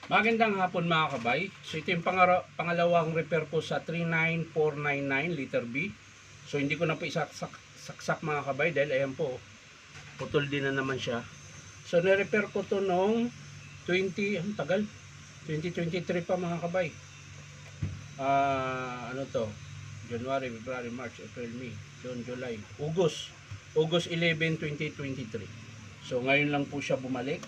Magandang hapon mga kabay. So ito yung pangalawang repair ko sa 39499 liter B. So hindi ko na po isaksak mga kabay dahil ayan po, putol din na naman siya. So na-repair ko to nung 2023 pa mga kabay. Ano to? January, February, March, April, May, June, July, August 11, 2023. So ngayon lang po siya bumalik.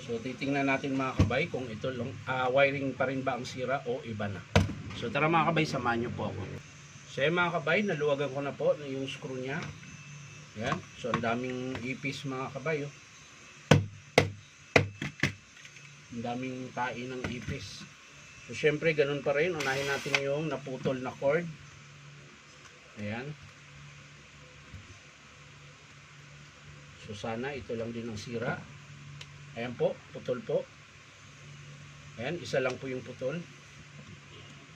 So titingnan natin mga kabay kung ito lang wiring pa rin ba ang sira o iba na. So tara mga kabay, samahan niyo po ako. So mga kabay, naluwagan ko na po yung screw niya. Yan. So ang daming ipis mga kabay. Oh. Ang daming tae ng ipis. So syempre ganun pa rin. Unahin natin yung naputol na cord. Ayan. So sana ito lang din ang sira. Ayan po, putol po. Ayan, isa lang po yung putol.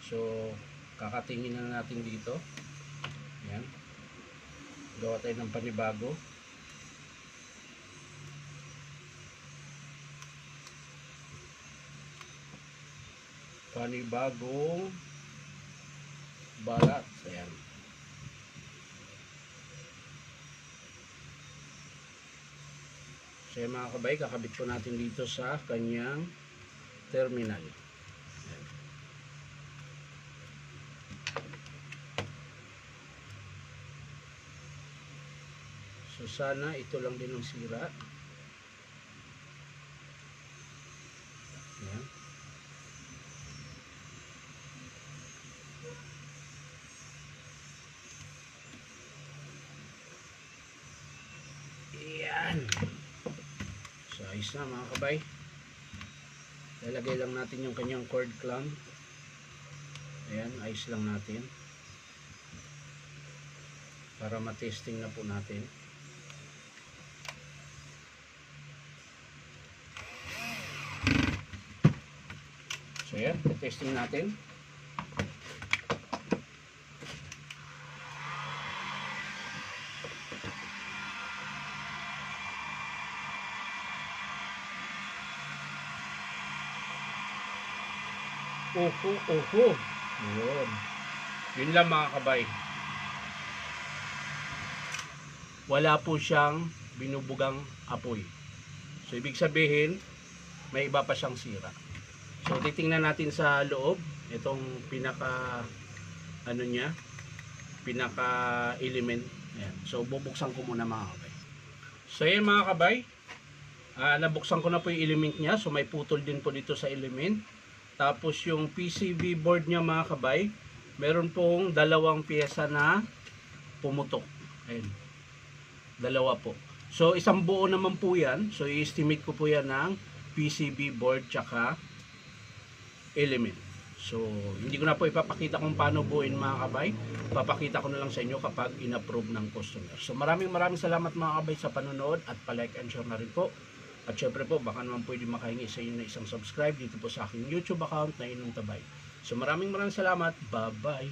So, kakatingin na natin dito. Ayan. Gawa tayo ng panibago. Panibagong balat. Ayan. So mga kabay, kakabit po natin dito sa kanyang terminal. Ayan. So sana ito lang din ang sira. Ayan. Ayan. So ayos na mga kabay. Lalagay lang natin yung kanyang cord clamp. Ayan, ayos lang natin. Para matesting na po natin. So ayan, testing natin. Oho. Yun. Yun lang mga kabay. Wala po siyang binubugang apoy. So ibig sabihin, may iba pa siyang sira. So titingnan natin sa loob. Itong pinaka pinaka element. Ayan. So bubuksan ko muna mga kabay. So yan mga kabay. Nabuksan ko na po yung element niya. So may putol din po dito sa element. Tapos yung PCB board niya mga kabay, meron pong dalawang piyesa na pumutok. Ayan. Dalawa po. So isang buo naman po yan. So i-estimate ko po yan ng PCB board tsaka element. So hindi ko na po ipapakita kung paano buuin mga kabay. Papakita ko na lang sa inyo kapag in-approve ng customer. So maraming salamat mga kabay sa panonood at pa-like and share na rin po. At syempre po, baka naman pwede makahingi sa inyo na isang subscribe dito po sa aking YouTube account na Inong Tabay. So maraming salamat. Bye-bye.